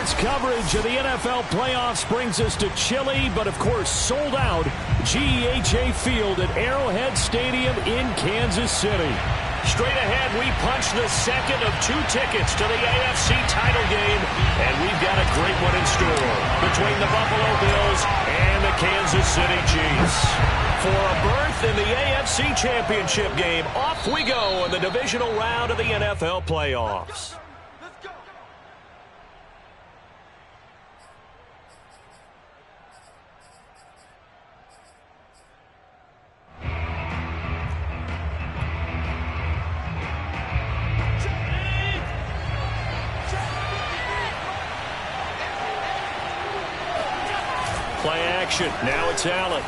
Advanced coverage of the NFL playoffs brings us to chilly, but of course sold out GEHA Field at Arrowhead Stadium in Kansas City. Straight ahead, we punch the second of 2 tickets to the AFC title game, and we've got a great one in store between the Buffalo Bills and the Kansas City Chiefs. For a berth in the AFC Championship game, off we go in the divisional round of the NFL playoffs. Play action. Now it's Allen.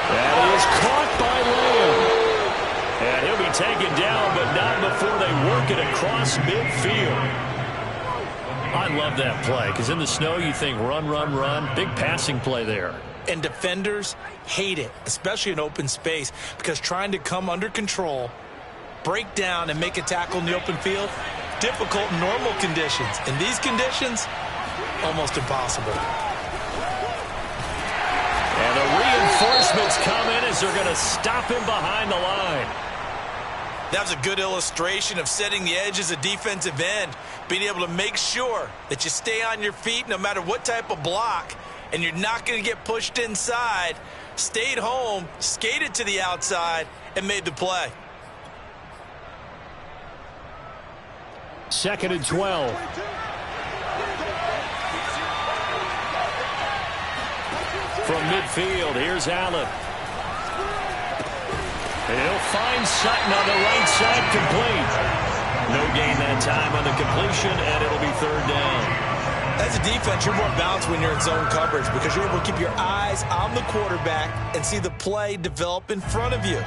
That is caught by Lamb. And he'll be taken down, but not before they work it across midfield. I love that play, because in the snow you think run, run, run. Big passing play there. And defenders hate it, especially in open space, because trying to come under control, break down, and make a tackle in the open field, difficult in normal conditions. In these conditions, almost impossible. And the reinforcements come in as they're going to stop him behind the line. That was a good illustration of setting the edge as a defensive end, being able to make sure that you stay on your feet no matter what type of block, and you're not going to get pushed inside. Stayed home, skated to the outside, and made the play. 2nd and 12. From midfield, here's Allen. And he'll find Sutton on the right side, complete. No gain that time on the completion, and it'll be 3rd down. As a defense, you're more balanced when you're in zone coverage because you're able to keep your eyes on the quarterback and see the play develop in front of you.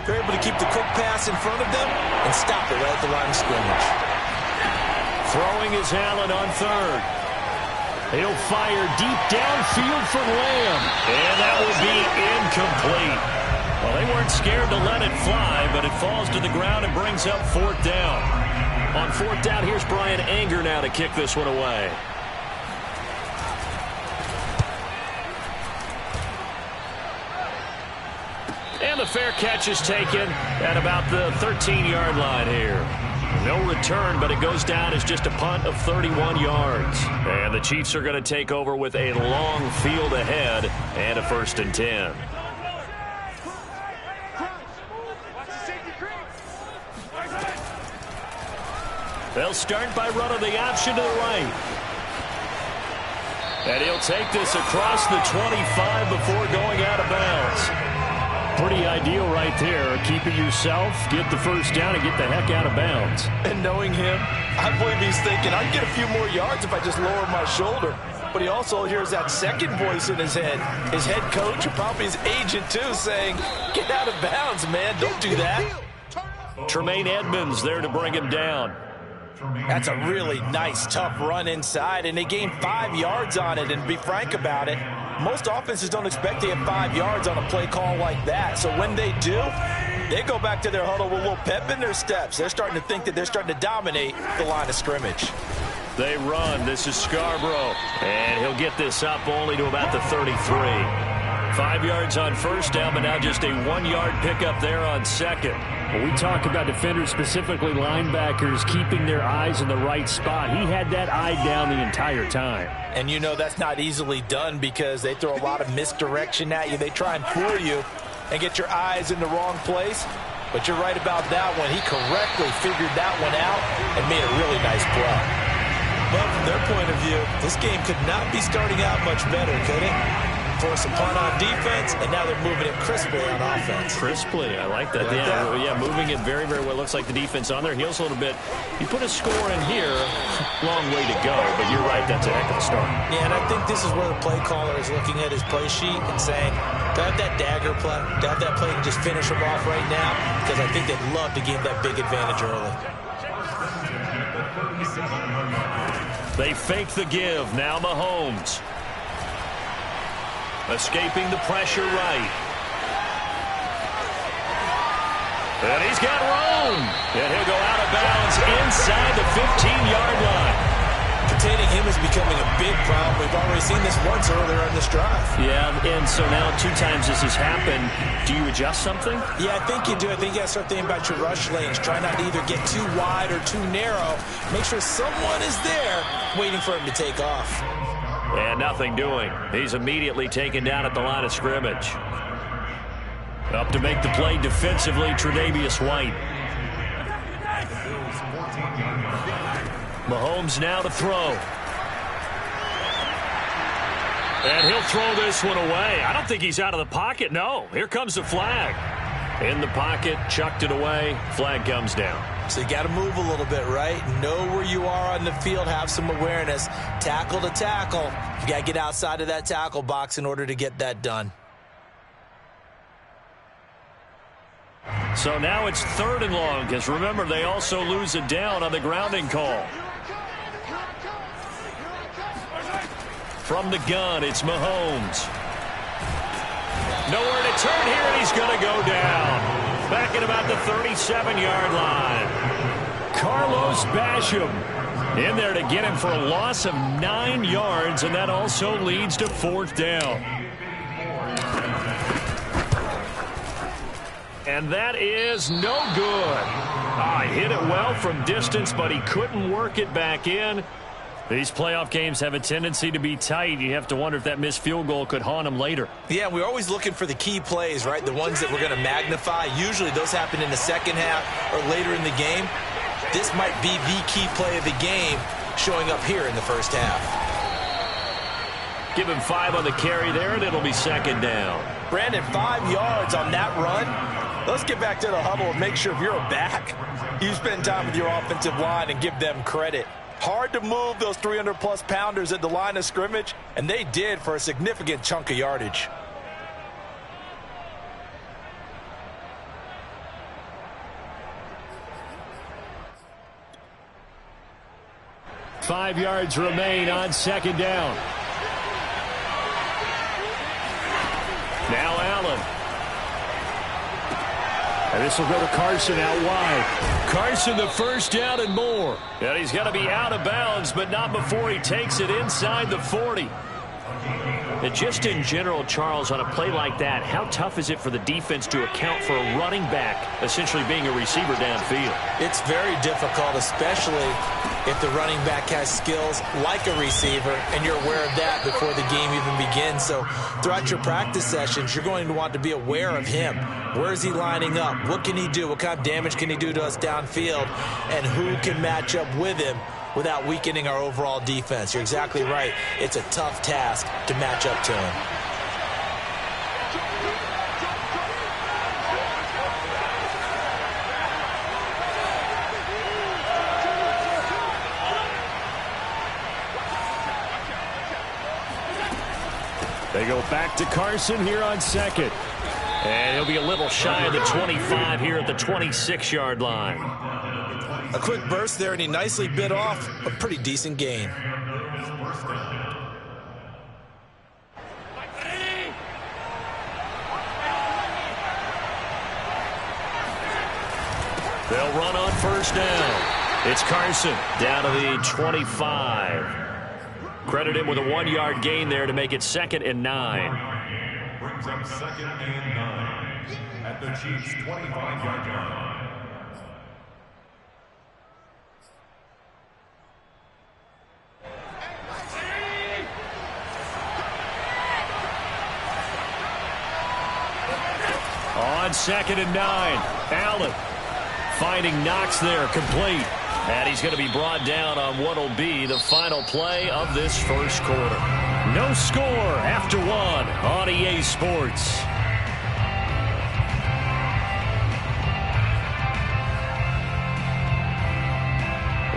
You're able to keep the quick pass in front of them and stop it right at the line of scrimmage. Throwing is Allen on 3rd. He'll fire deep downfield for Lamb. And that will be incomplete. Well, they weren't scared to let it fly, but it falls to the ground and brings up 4th down. On 4th down, here's Brian Anger now to kick this one away. And the fair catch is taken at about the 13-yard line here. No return, but it goes down as just a punt of 31 yards. And the Chiefs are going to take over with a long field ahead and a 1st and 10. They'll start by running the option to the right. And he'll take this across the 25 before going out of bounds. Pretty ideal right there. Keep it yourself, get the 1st down, and get the heck out of bounds. And knowing him, I believe he's thinking, I'd get a few more yards if I just lower my shoulder. But he also hears that second voice in his head. His head coach, or probably his agent too, saying, get out of bounds, man. Don't do that. Tremaine Edmonds there to bring him down. That's a really nice, tough run inside, and they gained 5 yards on it. And to be frank about it, most offenses don't expect to get 5 yards on a play call like that. So when they do, they go back to their huddle with a little pep in their steps. They're starting to think that they're starting to dominate the line of scrimmage. They run. This is Scarborough, and he'll get this up only to about the 33. 5 yards on 1st down, but now just a 1-yard pickup there on 2nd. When we talk about defenders, specifically linebackers, keeping their eyes in the right spot, he had that eye down the entire time. And you know that's not easily done because they throw a lot of misdirection at you. They try and fool you and get your eyes in the wrong place. But you're right about that one. He correctly figured that one out and made a really nice play. But from their point of view, this game could not be starting out much better, could it? Force a punt on defense, and now they're moving it crisply on offense. Crisply, I like that. Yeah, moving it very, very well. Looks like the defense on their heels a little bit. You put a score in here, long way to go, but you're right, that's a heck of a start. Yeah, and I think this is where the play caller is looking at his play sheet and saying, do I have that dagger play? Do I have that play to just finish them off right now? Because I think they'd love to gain that big advantage early. They fake the give. Now Mahomes. Escaping the pressure right. And he's got room. And he'll go out of bounds inside the becoming a big problem. We've already seen this once earlier in this drive. Yeah, and so now 2 times this has happened. Do you adjust something? Yeah, I think you do. I think you got to start thinking about your rush lanes. Try not to either get too wide or too narrow. Make sure someone is there waiting for him to take off. And nothing doing. He's immediately taken down at the line of scrimmage. Up to make the play defensively, Tre'Davious White. Mahomes now to throw. And he'll throw this one away. I don't think he's out of the pocket. No, here comes the flag. In the pocket, chucked it away. Flag comes down. So you got to move a little bit, right? Know where you are on the field. Have some awareness. Tackle to tackle. You got to get outside of that tackle box in order to get that done. So now it's 3rd and long, because remember, they also lose it down on the grounding call. From the gun, it's Mahomes. Nowhere to turn here, and he's going to go down. Back at about the 37-yard line. Carlos Basham in there to get him for a loss of 9 yards, and that also leads to 4th down. And that is no good. He hit it well from distance, but he couldn't work it back in. These playoff games have a tendency to be tight. You have to wonder if that missed field goal could haunt him later. Yeah, we're always looking for the key plays, right? The ones that we're going to magnify. Usually those happen in the second half or later in the game. This might be the key play of the game showing up here in the first half. Give him 5 on the carry there, and it'll be 2nd down. Brandon, 5 yards on that run. Let's get back to the huddle and make sure if you're a back, you spend time with your offensive line and give them credit. Hard to move those 300-plus pounders at the line of scrimmage, and they did for a significant chunk of yardage. Five yards remain on 2nd down. Now Allen. And this will go to Carson out wide. Carson the 1st down and more. And he's got to be out of bounds, but not before he takes it inside the 40. And just in general, Charles, on a play like that, how tough is it for the defense to account for a running back essentially being a receiver downfield? It's very difficult, especially if the running back has skills like a receiver, and you're aware of that before the game even begins. So throughout your practice sessions, you're going to want to be aware of him. Where is he lining up? What can he do? What kind of damage can he do to us downfield? And who can match up with him without weakening our overall defense? You're exactly right. It's a tough task to match up to him. They go back to Carson here on 2nd. And he'll be a little shy of the 25 here at the 26-yard line. A quick burst there, and he nicely bit off a pretty decent gain. They'll run on 1st down. It's Carson down to the 25. Credit him with a 1-yard gain there to make it 2nd and 9. Brings up 2nd and 9 at the Chiefs' 25-yard line. On 2nd and 9, Allen finding Knox there, complete. And he's going to be brought down on what will be the final play of this first quarter. No score after 1 on EA Sports.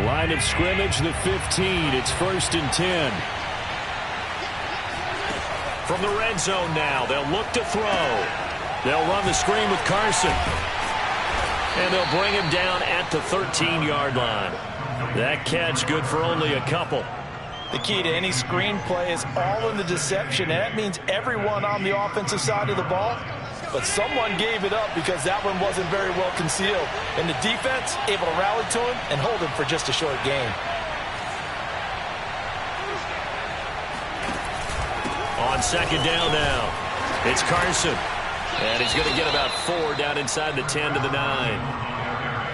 Line of scrimmage, the 15. It's 1st and 10. From the red zone now, they'll look to throw. They'll run the screen with Carson. And they'll bring him down at the 13-yard line. That catch good for only a couple. The key to any screen play is all in the deception, and that means everyone on the offensive side of the ball. But someone gave it up because that one wasn't very well concealed. And the defense able to rally to him and hold him for just a short gain. On second down now, it's Carson. And he's going to get about 4 down inside the 10 to the 9.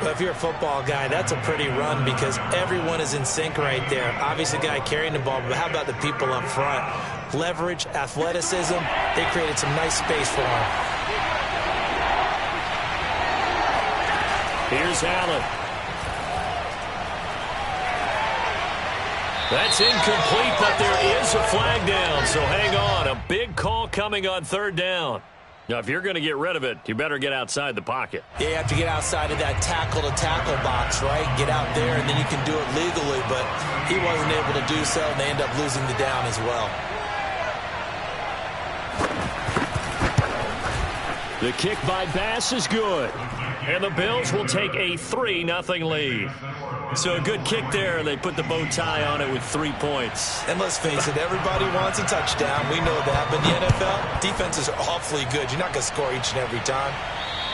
Well, if you're a football guy, that's a pretty run because everyone is in sync right there. Obviously, the guy carrying the ball, but how about the people up front? Leverage, athleticism, they created some nice space for him. Here's Allen. That's incomplete, but there is a flag down, so hang on. A big call coming on third down. Now, if you're going to get rid of it, you better get outside the pocket. Yeah, you have to get outside of that tackle-to-tackle box, right? Get out there, and then you can do it legally, but he wasn't able to do so, and they end up losing the down as well. The kick by Bass is good, and the Bills will take a 3-0 lead. So a good kick there, and they put the bow tie on it with 3 points. And let's face it, everybody wants a touchdown. We know that. But in the NFL, defenses are awfully good. You're not going to score each and every time.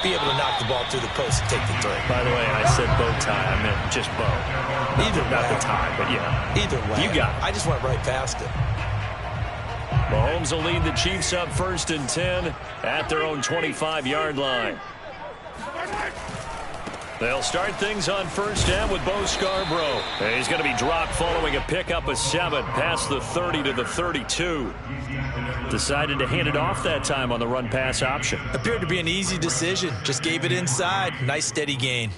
Be able to knock the ball through the post and take the 3. By the way, I said bow tie. I meant just bow. Either way. Not the tie, but yeah. Either way. You got it. I just went right past it. Mahomes will lead the Chiefs up 1st and 10 at their own 25-yard line. They'll start things on 1st down with Bo Scarborough. And he's going to be dropped following a pickup of 7 past the 30 to the 32. Decided to hand it off that time on the run-pass option. Appeared to be an easy decision. Just gave it inside. Nice steady gain.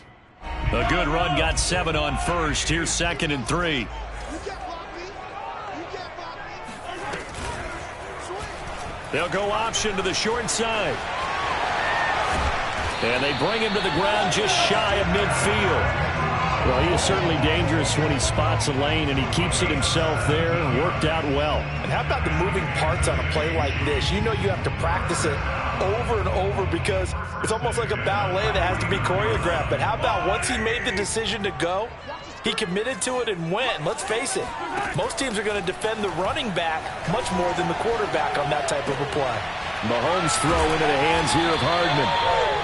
A good run got 7 on 1st. Here's 2nd and 3. They'll go option to the short side. And they bring him to the ground just shy of midfield. Well, he is certainly dangerous when he spots a lane, and he keeps it himself there. Worked out well. And how about the moving parts on a play like this? You know you have to practice it over and over because it's almost like a ballet that has to be choreographed. But how about once he made the decision to go, he committed to it and went. And let's face it, most teams are going to defend the running back much more than the quarterback on that type of a play. Mahomes throw into the hands here of Hardman.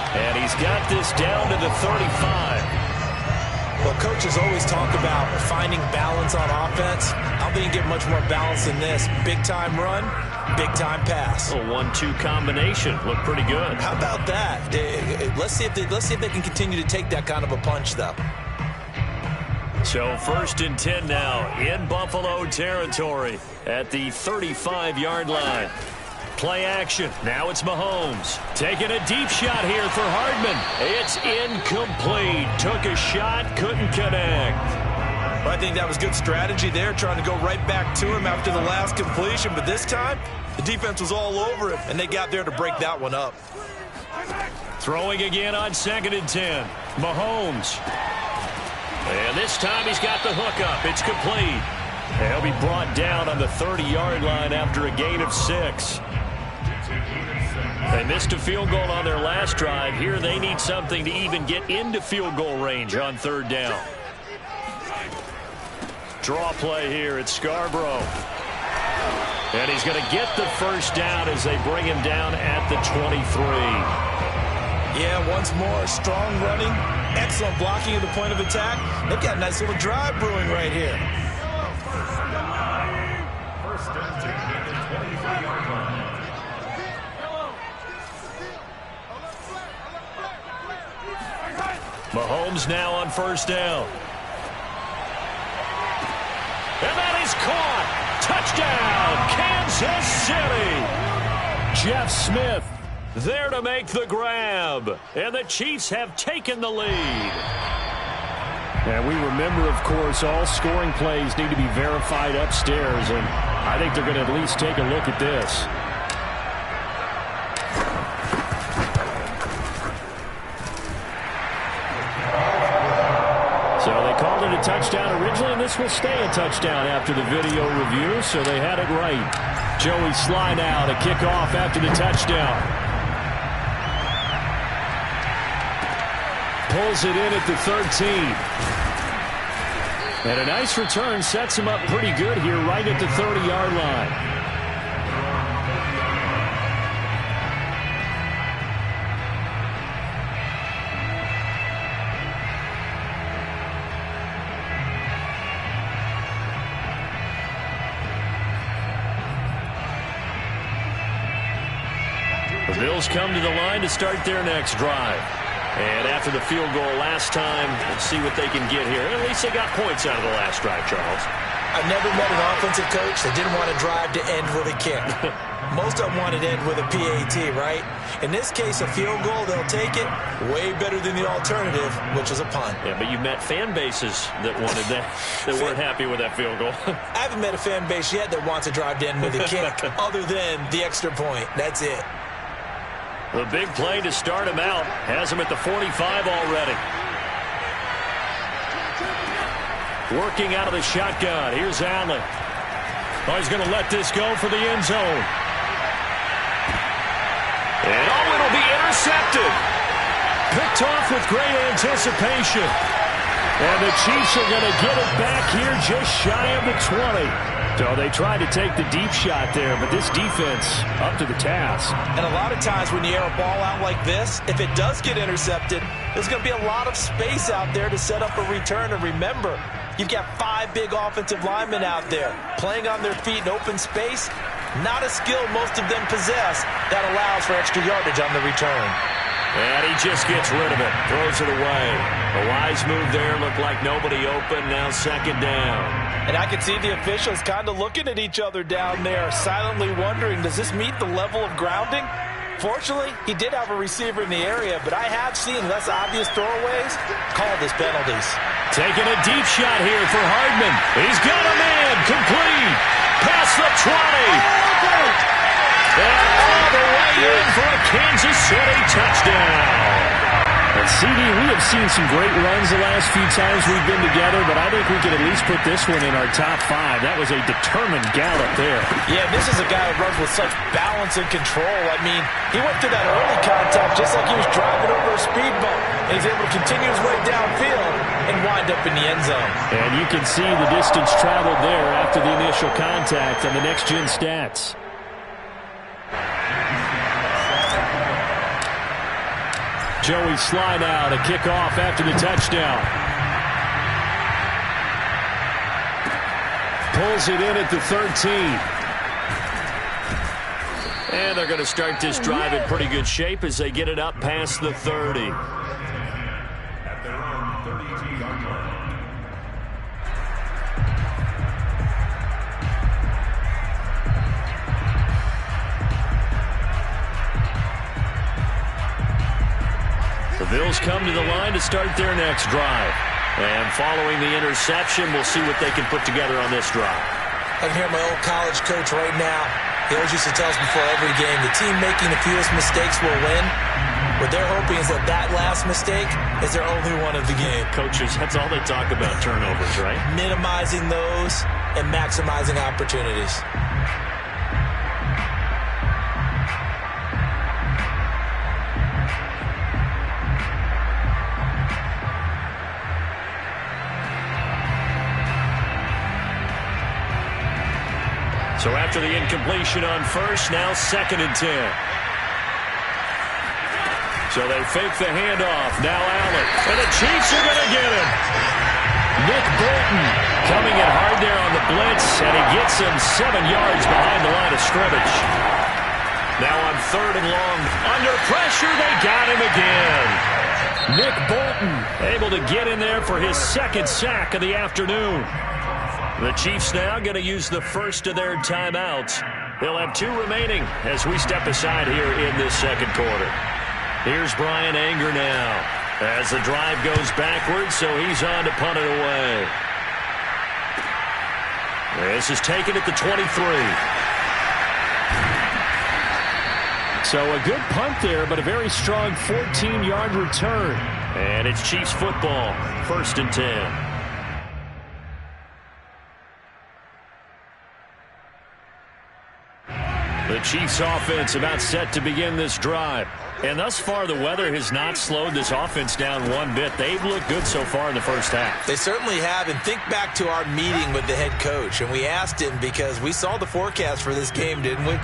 And he's got this down to the 35. Well, coaches always talk about finding balance on offense. I don't think you get much more balance than this. Big-time run, big-time pass. A 1-2 combination. Looked pretty good. How about that? Let's see if they can continue to take that kind of a punch, though. So 1st and 10 now in Buffalo territory at the 35-yard line. Play action. Now it's Mahomes. Taking a deep shot here for Hardman. It's incomplete. Took a shot, couldn't connect. Well, I think that was good strategy there, trying to go right back to him after the last completion. But this time, the defense was all over him, and they got there to break that one up. Throwing again on 2nd and 10. Mahomes. And this time he's got the hookup. It's complete. And he'll be brought down on the 30-yard line after a gain of 6. They missed a field goal on their last drive. Here they need something to even get into field goal range on 3rd down. Draw play here at Scarborough. And he's going to get the 1st down as they bring him down at the 23. Yeah, once more, strong running, excellent blocking at the point of attack. They've got a nice little drive brewing right here. Mahomes now on 1st down. And that is caught. Touchdown, Kansas City. Jeff Smith there to make the grab. And the Chiefs have taken the lead. And we remember, of course, all scoring plays need to be verified upstairs. And I think they're going to at least take a look at this. So they called it a touchdown originally, and this will stay a touchdown after the video review, so they had it right. Joey Sly now to kick off after the touchdown. Pulls it in at the 13. And a nice return sets him up pretty good here right at the 30-yard line. Bills come to the line to start their next drive. And after the field goal last time, let's see what they can get here. At least they got points out of the last drive, Charles. I've never met an offensive coach that didn't want to drive to end with a kick. Most of them wanted to end with a PAT, right? In this case, a field goal, they'll take it. Way better than the alternative, which is a punt. Yeah, but you met fan bases that wanted that, that weren't happy with that field goal. I haven't met a fan base yet that wants to drive to end with a kick other than the extra point. That's it. The big play to start him out has him at the 45 already. Working out of the shotgun. Here's Allen. Oh, he's going to let this go for the end zone. And oh, it'll be intercepted. Picked off with great anticipation. And the Chiefs are going to get it back here just shy of the 20. So they tried to take the deep shot there, but this defense up to the task. And a lot of times when you air a ball out like this, if it does get intercepted, there's going to be a lot of space out there to set up a return. And remember, you've got 5 big offensive linemen out there playing on their feet in open space. Not a skill most of them possess that allows for extra yardage on the return. And he just gets rid of it, throws it away. A wise move there, looked like nobody open, now second down. And I can see the officials kind of looking at each other down there, silently wondering, does this meet the level of grounding? Fortunately, he did have a receiver in the area, but I have seen less obvious throwaways called as penalties. Taking a deep shot here for Hardman. He's got a man, complete, past the 20. And all the way in for a Kansas City touchdown. And CD, we have seen some great runs the last few times we've been together, but I think we can at least put this one in our top 5. That was a determined gallop there. Yeah, this is a guy who runs with such balance and control. I mean, he went through that early contact just like he was driving over a speed bump. And he's able to continue his way downfield and wind up in the end zone. And you can see the distance traveled there after the initial contact on the next-gen stats. Joey slide out, a kickoff after the touchdown. Pulls it in at the 13. And they're going to start this drive in pretty good shape as they get it up past the 30. At their own 32-yard line. The Bills come to the line to start their next drive. And following the interception, we'll see what they can put together on this drive. I can hear my old college coach right now. He always used to tell us before every game, the team making the fewest mistakes will win. What they're hoping is that that last mistake is their only one of the game. Coaches, that's all they talk about, turnovers, right? Minimizing those and maximizing opportunities. So after the incompletion on first, now 2nd and 10. So they fake the handoff. Now Allen. And the Chiefs are going to get him. Nick Bolton coming in hard there on the blitz, and he gets him 7 yards behind the line of scrimmage. Now on 3rd and long. Under pressure, they got him again. Nick Bolton able to get in there for his 2nd sack of the afternoon. The Chiefs now going to use the first of their timeouts. They'll have 2 remaining as we step aside here in this 2nd quarter. Here's Brian Anger now as the drive goes backwards, so he's on to punt it away. This is taken at the 23. So a good punt there, but a very strong 14-yard return. And it's Chiefs football, 1st and 10. The Chiefs offense about set to begin this drive. And thus far, the weather has not slowed this offense down one bit. They've looked good so far in the first half. They certainly have. And think back to our meeting with the head coach. And we asked him because we saw the forecast for this game, didn't we?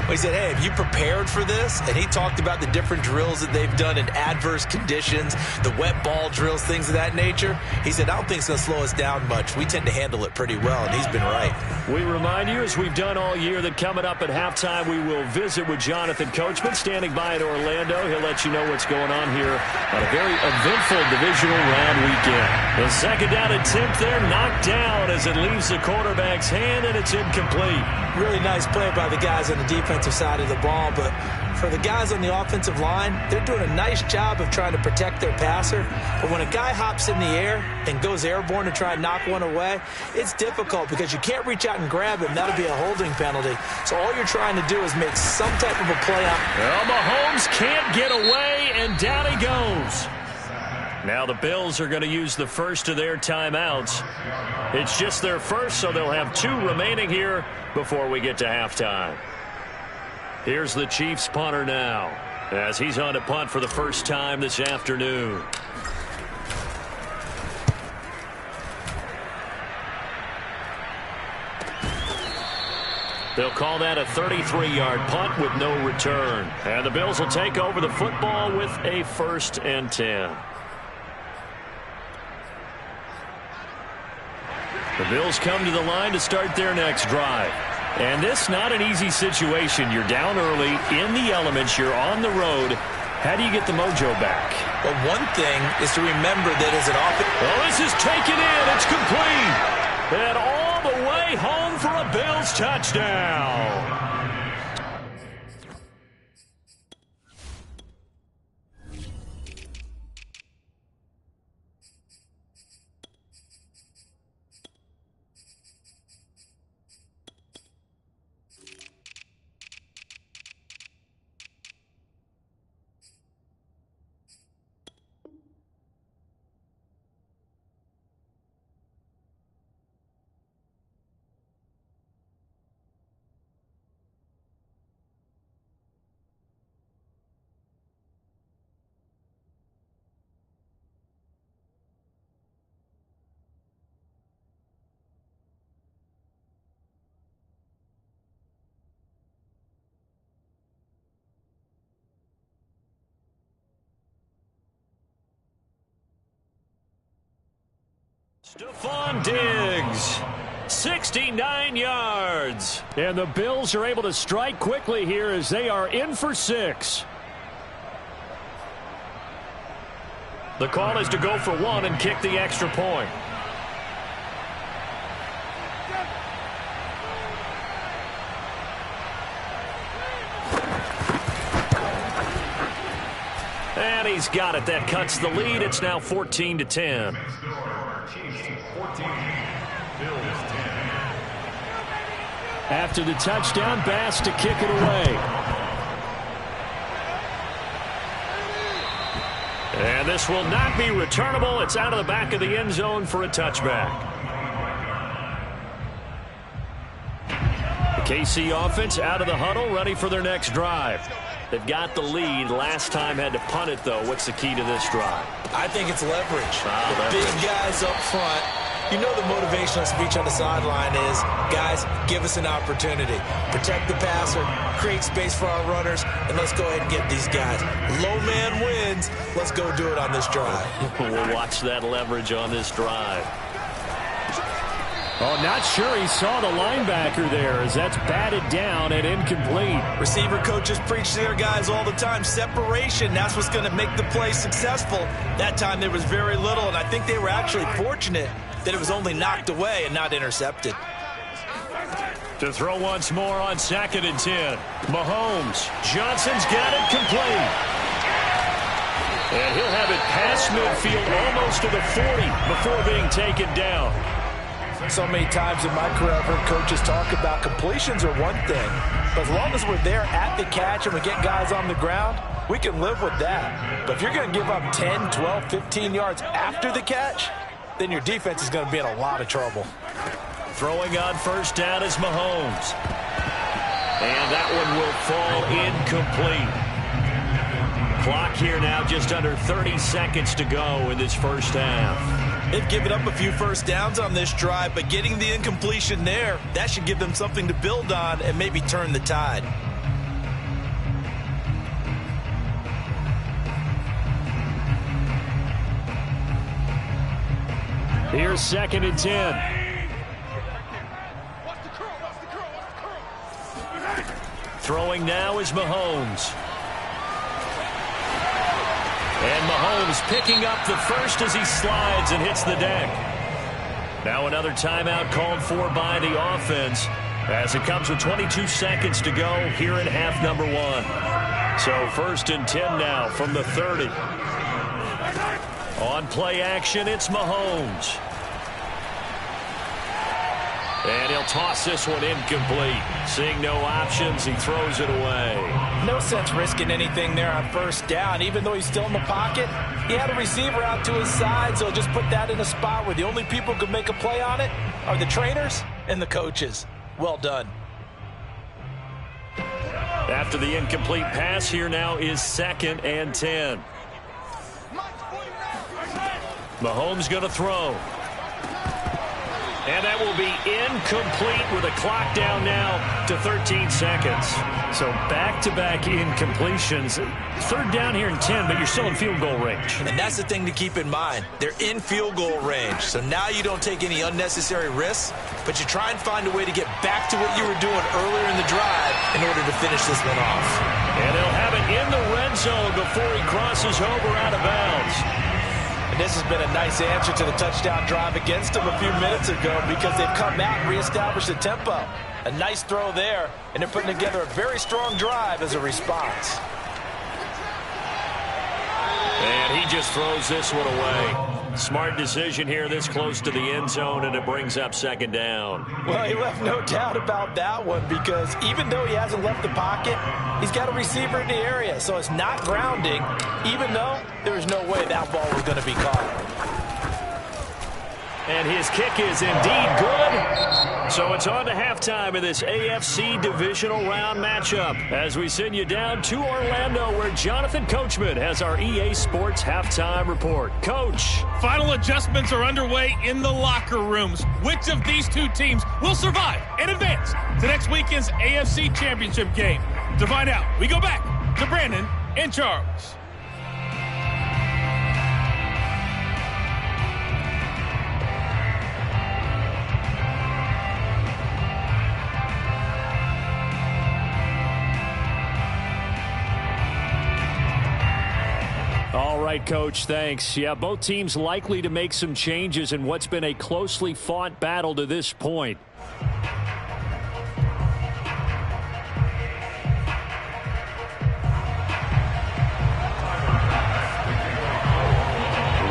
Well, he said, hey, have you prepared for this? And he talked about the different drills that they've done in adverse conditions, the wet ball drills, things of that nature. He said, I don't think it's going to slow us down much. We tend to handle it pretty well, and he's been right. We remind you, as we've done all year, that coming up at halftime, we will visit with Jonathan Coachman, standing by in Orlando. He'll let you know what's going on here on a very eventful divisional round weekend. The second down and 10th there, knocked down as it leaves the quarterback's hand, and it's incomplete. Really nice play by the guys on the defensive side of the ball, but for the guys on the offensive line, they're doing a nice job of trying to protect their passer. But when a guy hops in the air and goes airborne to try and knock one away, it's difficult because you can't reach out and grab him. That'll be a holding penalty. So all you're trying to do is make some type of a play out. Well, Mahomes can't get away, and down he goes. Now the Bills are going to use the first of their timeouts. It's just their first, so they'll have 2 remaining here before we get to halftime. Here's the Chiefs punter now, as he's on to punt for the first time this afternoon. They'll call that a 33-yard punt with no return. And the Bills will take over the football with a 1st and 10. The Bills come to the line to start their next drive. And this not an easy situation. You're down early, in the elements, you're on the road. How do you get the mojo back? Well, one thing is to remember that as an offense. Well, this is taken in. It's complete. And all the way home for a Bills touchdown. Stephon Diggs, 69 yards. And the Bills are able to strike quickly here as they are in for 6. The call is to go for 1 and kick the extra point. And he's got it. That cuts the lead. It's now 14-10. After the touchdown, Bass to kick it away. And this will not be returnable. It's out of the back of the end zone for a touchback. The KC offense out of the huddle, ready for their next drive. They've got the lead. Last time had to punt it, though. What's the key to this drive? I think it's leverage. The big guys up front. You know the motivation of speech on the sideline is, guys, give us an opportunity. Protect the passer, create space for our runners, and let's go ahead and get these guys. Low man wins. Let's go do it on this drive. We'll watch that leverage on this drive. Oh, not sure he saw the linebacker there as that's batted down and incomplete. Receiver coaches preach to their guys all the time. Separation, that's what's going to make the play successful. That time there was very little, and I think they were actually fortunate that it was only knocked away and not intercepted. To throw once more on 2nd and 10. Mahomes. Johnson's got it complete. And he'll have it past midfield almost to the 40 before being taken down. So many times in my career, I've heard coaches talk about completions are one thing. But as long as we're there at the catch and we get guys on the ground, we can live with that. But if you're going to give up 10, 12, 15 yards after the catch, then your defense is going to be in a lot of trouble. Throwing on 1st down is Mahomes. And that one will fall incomplete. Clock here now just under 30 seconds to go in this first half. They've given up a few first downs on this drive, but getting the incompletion there, that should give them something to build on and maybe turn the tide. Here's 2nd and 10. Throwing now is Mahomes. And Mahomes picking up the first as he slides and hits the deck. Now another timeout called for by the offense as it comes with 22 seconds to go here in half number 1. So 1st and 10 now from the 30. On play action, it's Mahomes. And he'll toss this one incomplete. Seeing no options, he throws it away. No sense risking anything there on 1st down. Even though he's still in the pocket, he had a receiver out to his side, so just put that in a spot where the only people who can make a play on it are the trainers and the coaches. Well done. After the incomplete pass, here now is 2nd and 10. Mahomes going to throw. And that will be incomplete with a clock down now to 13 seconds. So back-to-back incompletions. 3rd down here and 10, but you're still in field goal range. And that's the thing to keep in mind. They're in field goal range. So now you don't take any unnecessary risks, but you try and find a way to get back to what you were doing earlier in the drive in order to finish this one off. And they'll have it in the red zone before he crosses over out of bounds. And this has been a nice answer to the touchdown drive against them a few minutes ago because they've come out and reestablished the tempo. A nice throw there, and they're putting together a very strong drive as a response. And he just throws this one away. Smart decision here this close to the end zone, and it brings up 2nd down. Well, he left no doubt about that one because even though he hasn't left the pocket, he's got a receiver in the area, so it's not grounding, even though there's no way that ball was going to be caught. And his kick is indeed good. So it's on to halftime of this AFC divisional round matchup as we send you down to Orlando where Jonathan Coachman has our EA Sports halftime report. Coach. Final adjustments are underway in the locker rooms. Which of these two teams will survive and advance to next weekend's AFC Championship game? To find out, we go back to Brandon and Charles. All right, Coach, thanks. Yeah, both teams likely to make some changes in what's been a closely fought battle to this point.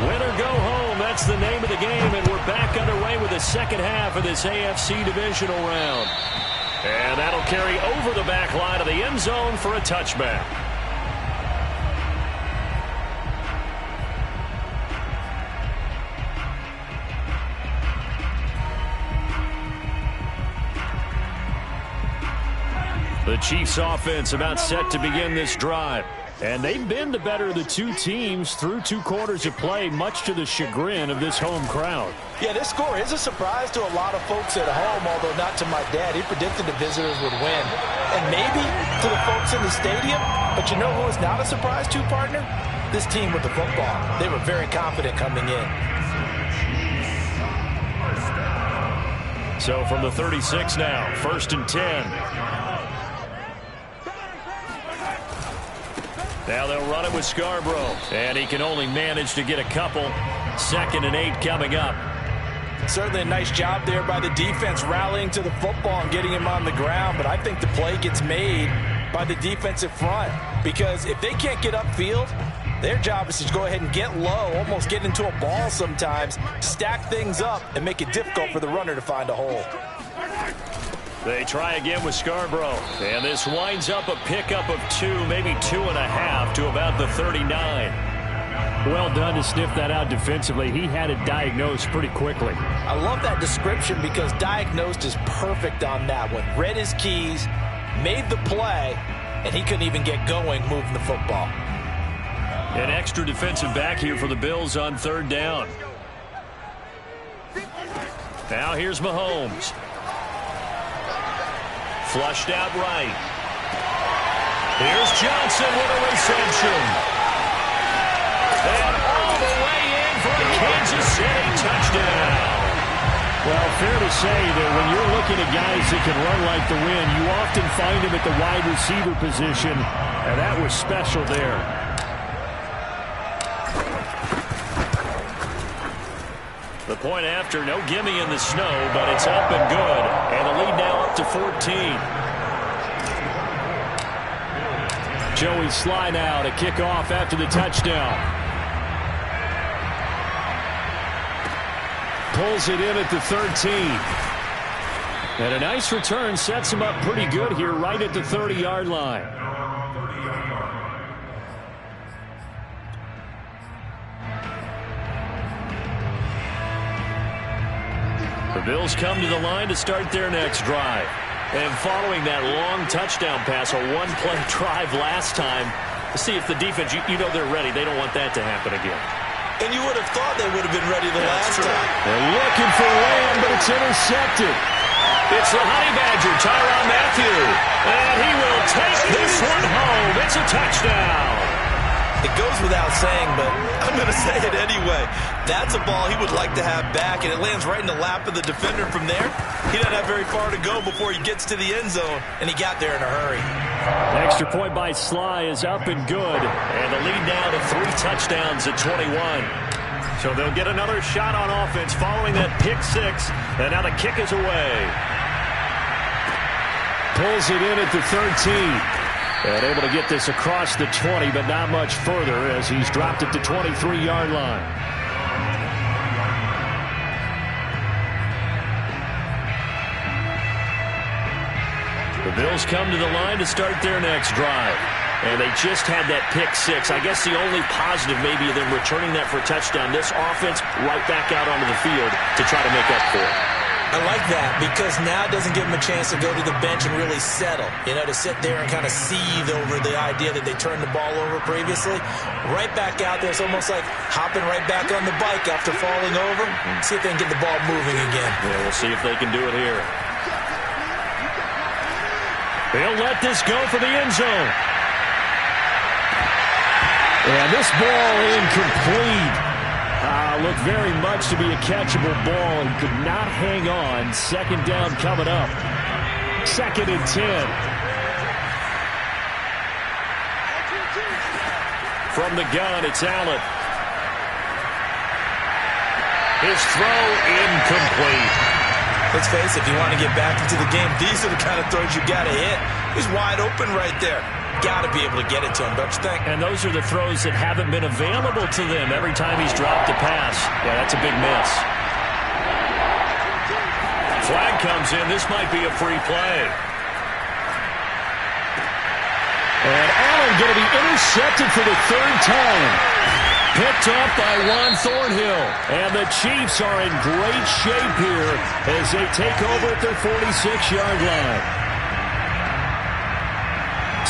Win or go home, that's the name of the game, and we're back underway with the second half of this AFC divisional round. And that'll carry over the back line of the end zone for a touchback. The Chiefs offense about set to begin this drive. And they've been the better of the two teams through 2 quarters of play, much to the chagrin of this home crowd. Yeah, this score is a surprise to a lot of folks at home, although not to my dad. He predicted the visitors would win. And maybe to the folks in the stadium. But you know who is not a surprise to, partner? This team with the football. They were very confident coming in. So from the 36 now, 1st and 10. Now they'll run it with Scarborough. And he can only manage to get a couple. 2nd and 8 coming up. Certainly a nice job there by the defense rallying to the football and getting him on the ground. But I think the play gets made by the defensive front. Because if they can't get upfield, their job is to go ahead and get low, almost get into a ball sometimes, stack things up, and make it difficult for the runner to find a hole. They try again with Scarborough. And this winds up a pickup of 2, maybe 2.5 to about the 39. Well done to sniff that out defensively. He had it diagnosed pretty quickly. I love that description because diagnosed is perfect on that one. Read his keys, made the play, and he couldn't even get going moving the football. An extra defensive back here for the Bills on 3rd down. Now here's Mahomes. Flushed out right. Here's Johnson with a reception. And all the way in for Kansas City touchdown. Well, fair to say that when you're looking at guys that can run like the wind, you often find them at the wide receiver position, and that was special there. The point after, no gimme in the snow, but it's up and good. And the lead now up to 14. Joey Sly now to kick off after the touchdown. Pulls it in at the 13. And a nice return sets him up pretty good here right at the 30-yard line. The Bills come to the line to start their next drive. And following that long touchdown pass, a one-play drive last time, to see if the defense, you know they're ready. They don't want that to happen again. And you would have thought they would have been ready the last time. They're looking for Lamb, but it's intercepted. It's the Honey Badger, Tyrann Mathieu. And he will take this one home. It's a touchdown. It goes without saying, but I'm going to say it anyway. That's a ball he would like to have back, and it lands right in the lap of the defender from there. He doesn't have very far to go before he gets to the end zone, and he got there in a hurry. The extra point by Sly is up and good, and the lead now to 3 touchdowns at 21. So they'll get another shot on offense following that pick 6, and now the kick is away. Pulls it in at the 13. And able to get this across the 20, but not much further as he's dropped it to 23-yard line. The Bills come to the line to start their next drive. And they just had that pick 6. I guess the only positive maybe of them returning that for a touchdown. This offense right back out onto the field to try to make up for it. I like that because now it doesn't give them a chance to go to the bench and really settle. You know, to sit there and kind of seethe over the idea that they turned the ball over previously. Right back out there. It's almost like hopping right back on the bike after falling over. See if they can get the ball moving again. Yeah, we'll see if they can do it here. They'll let this go for the end zone. And this ball incomplete. Looked very much to be a catchable ball and could not hang on. Second down coming up. 2nd and 10. From the gun, it's Allen. His throw incomplete. Let's face it, if you want to get back into the game, these are the kind of throws you got to hit. He's wide open right there. Got to be able to get it to him, don't you think? And those are the throws that haven't been available to them every time he's dropped a pass. Yeah, that's a big miss. Flag comes in. This might be a free play. And Allen going to be intercepted for the 3rd time. Picked up by Juan Thornhill. And the Chiefs are in great shape here as they take over at their 46-yard line.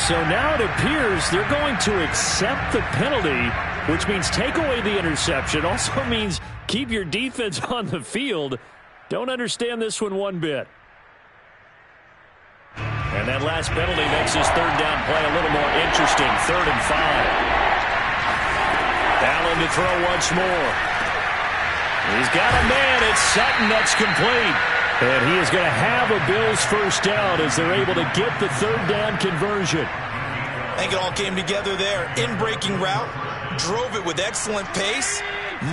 So now it appears they're going to accept the penalty, which means take away the interception. Also means keep your defense on the field. Don't understand this one bit. And that last penalty makes his 3rd down play a little more interesting. 3rd and 5. Allen to throw once more. He's got a man. It's Sutton. That's complete. And he is going to have a Bills first down as they're able to get the 3rd down conversion. I think it all came together there. In-breaking route. Drove it with excellent pace.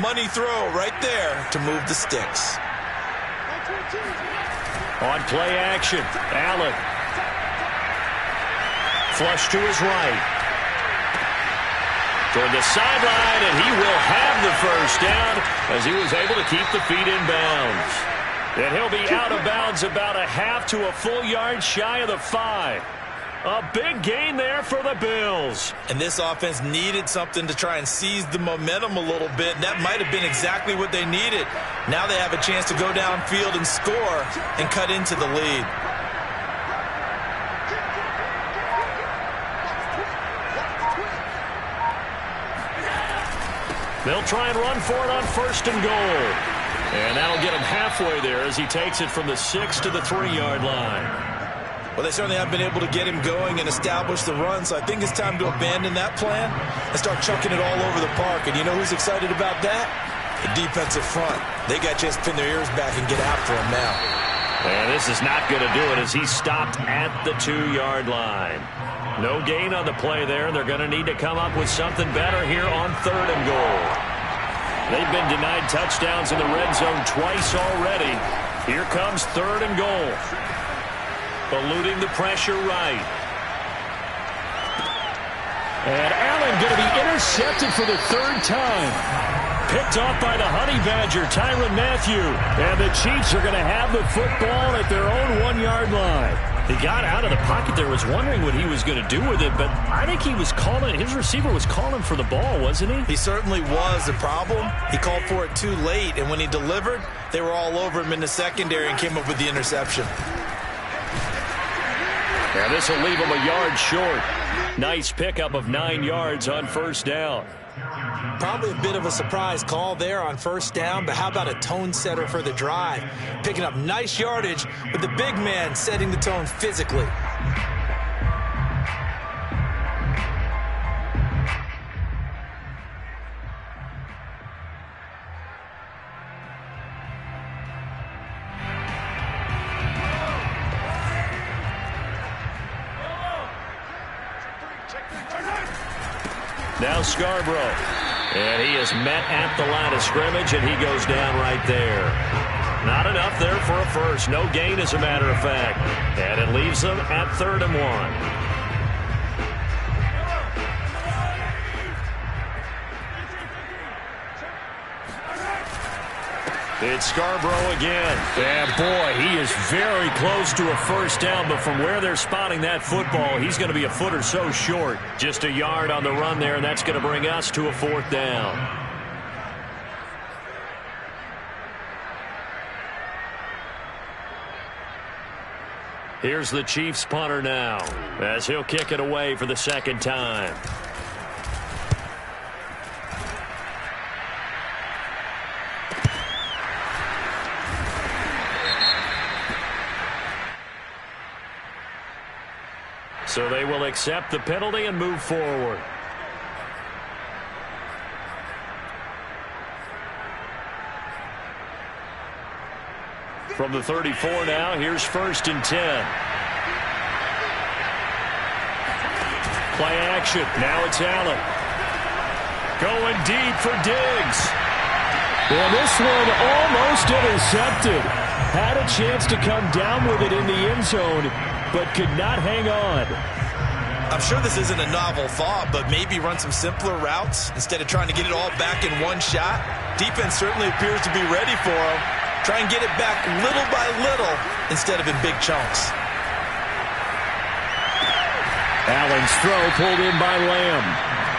Money throw right there to move the sticks. On play action, Allen. Flush to his right. Toward the sideline, and he will have the first down as he was able to keep the feet in bounds. And he'll be out of bounds about a half to a full yard shy of the 5. A big gain there for the Bills. And this offense needed something to try and seize the momentum a little bit. And that might have been exactly what they needed. Now they have a chance to go downfield and score and cut into the lead. They'll try and run for it on 1st and goal. And that'll get him halfway there as he takes it from the 6 to the 3-yard line. Well, they certainly have been able to get him going and establish the run, so I think it's time to abandon that plan and start chucking it all over the park. And you know who's excited about that? The defensive front, they got to just pin their ears back and get after him now. And this is not going to do it as he stopped at the 2-yard line. No gain on the play there. They're going to need to come up with something better here on 3rd and goal. They've been denied touchdowns in the red zone twice already. Here comes 3rd and goal. Eluding the pressure right. And Allen going to be intercepted for the 3rd time. Picked off by the Honey Badger, Tyrann Mathieu. And the Chiefs are going to have the football at their own 1-yard line. He got out of the pocket there, was wondering what he was going to do with it, but I think he was calling, his receiver was calling for the ball, wasn't he? He certainly was. The problem, he called for it too late, and when he delivered, they were all over him in the secondary and came up with the interception. And this will leave him a yard short. Nice pickup of 9 yards on 1st down. Probably a bit of a surprise call there on 1st down, but how about a tone setter for the drive? Picking up nice yardage with the big man setting the tone physically. Now Scarborough. And he is met at the line of scrimmage, and he goes down right there. Not enough there for a first. No gain, as a matter of fact. And it leaves them at 3rd and 1. It's Scarborough again. And boy, he is very close to a 1st down, but from where they're spotting that football, he's going to be a foot or so short. Just a yard on the run there, and that's going to bring us to a 4th down. Here's the Chiefs punter now, as he'll kick it away for the 2nd time. So they will accept the penalty and move forward. From the 34 now, here's 1st and 10. Play action. Now it's Allen. Going deep for Diggs. And this one almost intercepted. Had a chance to come down with it in the end zone, but could not hang on. I'm sure this isn't a novel thought, but maybe run some simpler routes instead of trying to get it all back in one shot. Defense certainly appears to be ready for him. Try and get it back little by little instead of in big chunks. Allen's throw pulled in by Lamb.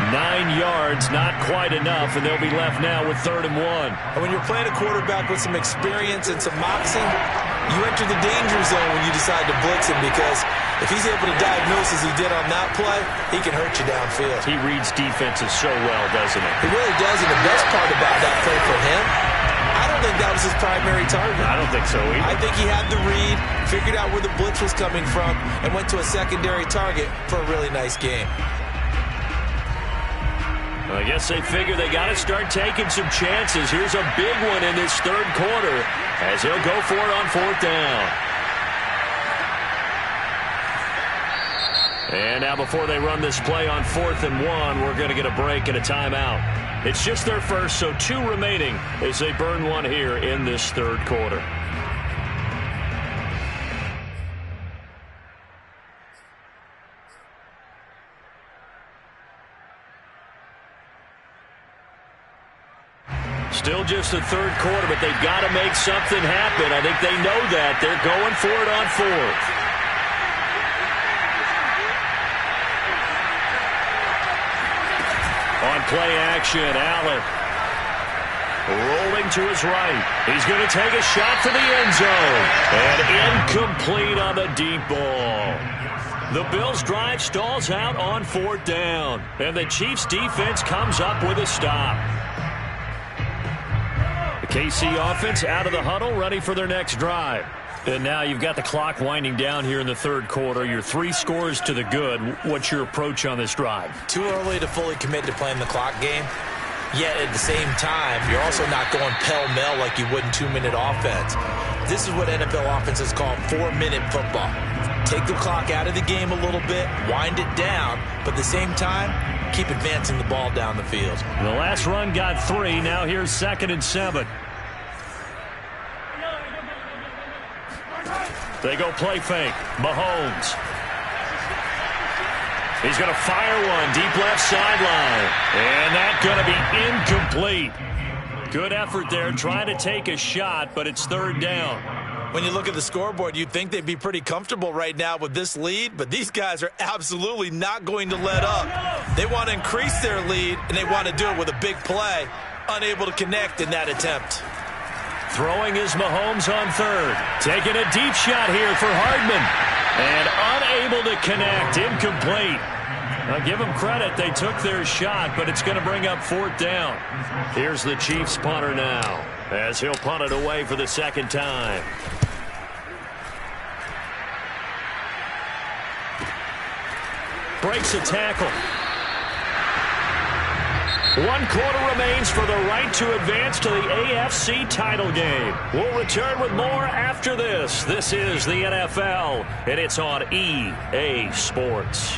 9 yards, not quite enough, and they'll be left now with 3rd and 1. And when you're playing a quarterback with some experience and some moxie, you enter the danger zone when you decide to blitz him, because if he's able to diagnose as he did on that play, he can hurt you downfield. He reads defenses so well, doesn't he? He really does, and the best part about that play for him, I don't think that was his primary target. I don't think so either. I think he had the read, figured out where the blitz was coming from, and went to a secondary target for a really nice game. Well, I guess they figure they got to start taking some chances. Here's a big one in this 3rd quarter as he'll go for it on 4th down. And now before they run this play on 4th and 1, we're going to get a break and a timeout. It's just their first, so 2 remaining as they burn one here in this 3rd quarter. Still just the 3rd quarter, but they've got to make something happen. I think they know that. They're going for it on 4th. On play action, Allen rolling to his right. He's going to take a shot for the end zone. And incomplete on the deep ball. The Bills' drive stalls out on 4th down. And the Chiefs' defense comes up with a stop. The KC offense out of the huddle, ready for their next drive. And now you've got the clock winding down here in the 3rd quarter. You're 3 scores to the good. What's your approach on this drive? Too early to fully commit to playing the clock game. Yet at the same time, you're also not going pell-mell like you would in 2-minute offense. This is what NFL offenses call 4-minute football. Take the clock out of the game a little bit, wind it down, but at the same time, keep advancing the ball down the field. The last run got 3. Now here's 2nd and 7. They go play fake. Mahomes. He's going to fire one deep left sideline. And that's going to be incomplete. Good effort there trying to take a shot, but it's 3rd down. When you look at the scoreboard, you'd think they'd be pretty comfortable right now with this lead, but these guys are absolutely not going to let up. They want to increase their lead, and they want to do it with a big play. Unable to connect in that attempt. Throwing is Mahomes on 3rd. Taking a deep shot here for Hardman. And unable to connect. Incomplete. Now give them credit. They took their shot, but it's going to bring up 4th down. Here's the Chiefs punter now, as he'll punt it away for the 2nd time. Breaks a tackle. 1 quarter remains for the right to advance to the AFC title game. We'll return with more after this. This is the NFL, and it's on EA Sports.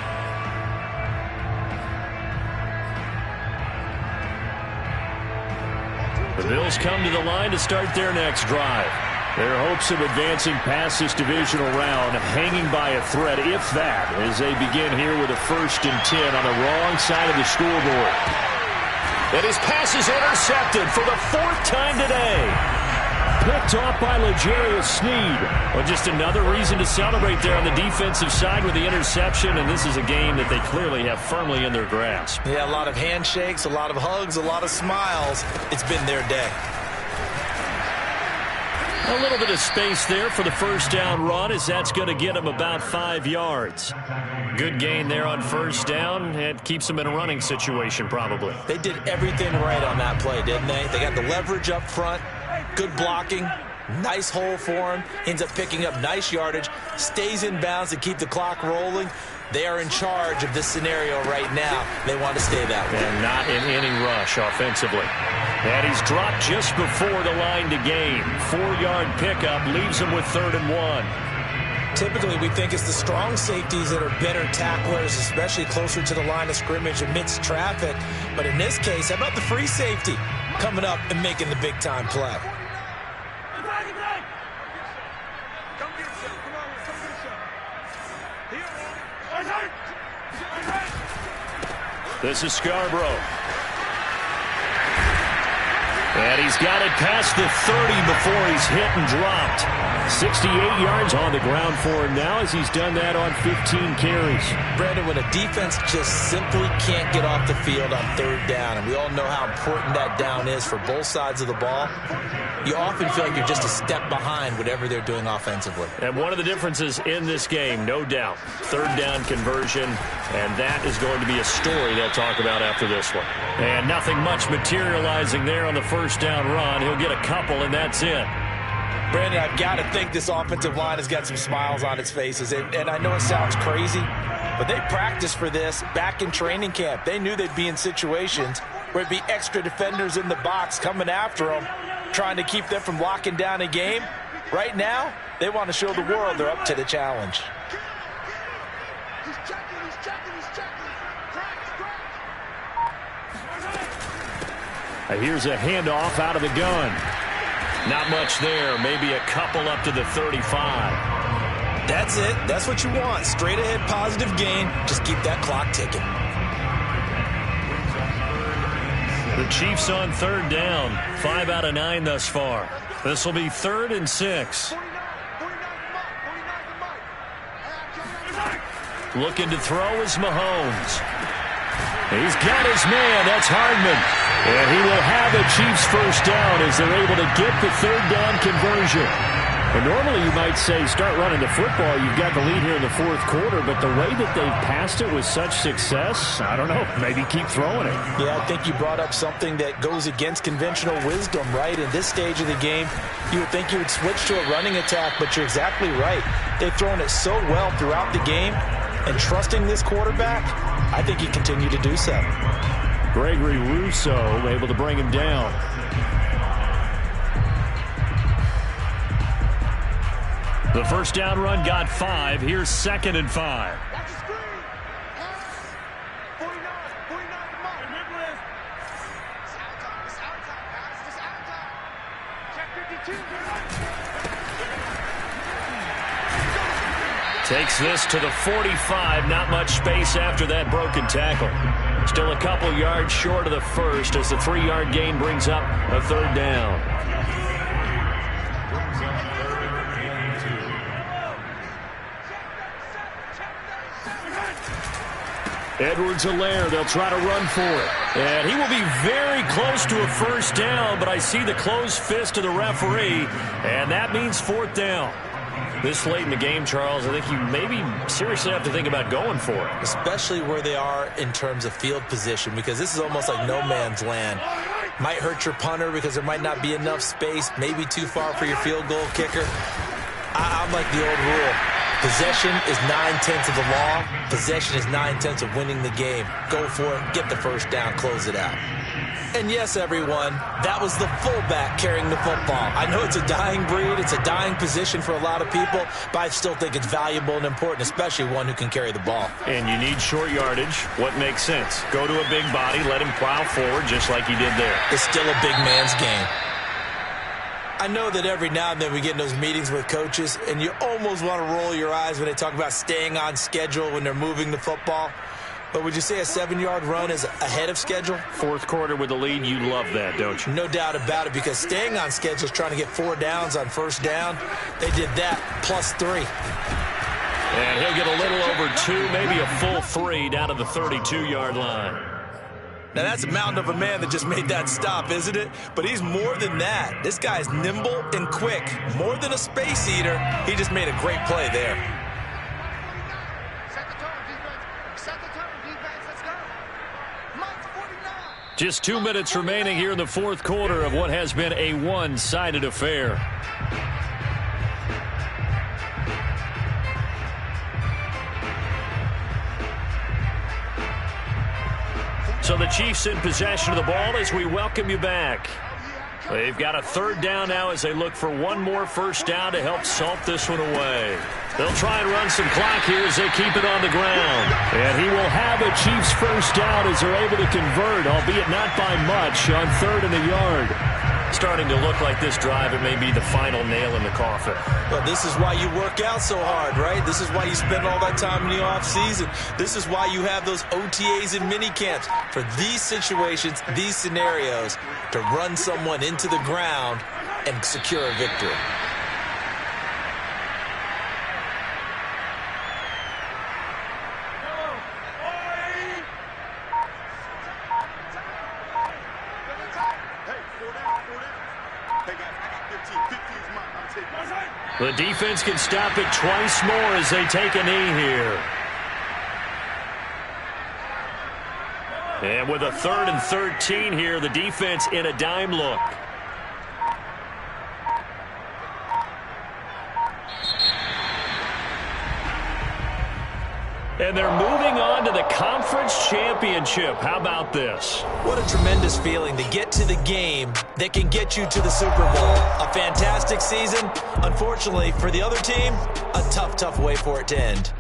The Bills come to the line to start their next drive. Their hopes of advancing past this divisional round hanging by a thread, if that, as they begin here with a 1st and 10 on the wrong side of the scoreboard. And his pass is intercepted for the 4th time today. Picked off by L'Jarius Sneed. Well, just another reason to celebrate there on the defensive side with the interception, and this is a game that they clearly have firmly in their grasp. Yeah, a lot of handshakes, a lot of hugs, a lot of smiles. It's been their day. A little bit of space there for the 1st down run, as that's going to get him about 5 yards. Good gain there on 1st down. It keeps them in a running situation probably. They did everything right on that play, didn't they? They got the leverage up front, good blocking, nice hole for him, ends up picking up nice yardage, stays in bounds to keep the clock rolling. They are in charge of this scenario right now. They want to stay that way. And not in any rush offensively. And he's dropped just before the line to gain. 4-yard pickup leaves him with 3rd and 1. Typically, we think it's the strong safeties that are better tacklers, especially closer to the line of scrimmage amidst traffic. But in this case, how about the free safety coming up and making the big-time play? This is Scarborough. And he's got it past the 30 before he's hit and dropped. 68 yards on the ground for him now as he's done that on 15 carries. Brandon, when a defense just simply can't get off the field on 3rd down, and we all know how important that down is for both sides of the ball, you often feel like you're just a step behind whatever they're doing offensively. And one of the differences in this game, no doubt, 3rd down conversion, and that is going to be a story they'll talk about after this one. And nothing much materializing there on the 1st down run. He'll get a couple, and that's it. Brandon, I've got to think this offensive line has got some smiles on its faces. And I know it sounds crazy, but they practiced for this back in training camp. They knew they'd be in situations where it'd be extra defenders in the box coming after them, trying to keep them from locking down a game. Right now, they want to show the world they're up to the challenge. Here's a handoff out of the gun. Not much there. Maybe a couple up to the 35. That's it. That's what you want. Straight ahead positive gain. Just keep that clock ticking. The Chiefs on 3rd down. 5 out of 9 thus far. This will be 3rd and 6. Looking to throw is Mahomes. He's got his man. That's Hardman. And he will have a Chiefs 1st down as they're able to get the 3rd down conversion. And normally you might say start running the football. You've got the lead here in the 4th quarter. But the way that they've passed it with such success, I don't know, maybe keep throwing it. Yeah, I think you brought up something that goes against conventional wisdom, right? In this stage of the game, you would think you would switch to a running attack, but you're exactly right. They've thrown it so well throughout the game, and trusting this quarterback, I think you continue to do so. Gregory Rousseau able to bring him down. The first down run got 5. Here's 2nd and 5. Takes this to the 45. Not much space after that broken tackle. Still a couple yards short of the first as the 3-yard gain brings up a 3rd down. Edwards-Helaire, they'll try to run for it. And he will be very close to a first down, but I see the closed fist of the referee, and that means 4th down. This late in the game, Charles, I think you maybe seriously have to think about going for it. Especially where they are in terms of field position, because this is almost like no man's land. Might hurt your punter because there might not be enough space, maybe too far for your field goal kicker. I'm like the old rule. Possession is 9/10 of the law. Possession is 9/10 of winning the game. Go for it, get the first down, close it out. And yes, everyone, that was the fullback carrying the football. I know it's a dying breed, it's a dying position for a lot of people, but I still think it's valuable and important, especially one who can carry the ball. And you need short yardage. What makes sense? Go to a big body, let him plow forward just like he did there. It's still a big man's game. I know that every now and then we get in those meetings with coaches, and you almost want to roll your eyes when they talk about staying on schedule when they're moving the football. But would you say a 7-yard run is ahead of schedule? 4th quarter with the lead, you love that, don't you? No doubt about it, because staying on schedule is trying to get 4 downs on first down. They did that plus 3. And he'll get a little over 2, maybe a full 3 down to the 32-yard line. Now, that's a mountain of a man that just made that stop, isn't it? But he's more than that. This guy's nimble and quick. More than a space eater, he just made a great play there. Just 2 minutes remaining here in the 4th quarter of what has been a one-sided affair. So the Chiefs in possession of the ball as we welcome you back. They've got a 3rd down now as they look for one more first down to help salt this one away. They'll try and run some clock here as they keep it on the ground. And he will have a Chiefs first down as they're able to convert, albeit not by much, on 3rd and the yard. Starting to look like this drive, it may be the final nail in the coffin. Well, this is why you work out so hard, right? This is why you spend all that time in the offseason. This is why you have those OTAs and mini camps. For these situations, these scenarios, to run someone into the ground and secure a victory. The defense can stop it twice more as they take a knee here. And with a 3rd and 13 here, the defense in a dime look. And they're moving on to the conference championship. How about this? What a tremendous feeling to get to the game that can get you to the Super Bowl. A fantastic season. Unfortunately, for the other team, a tough way for it to end.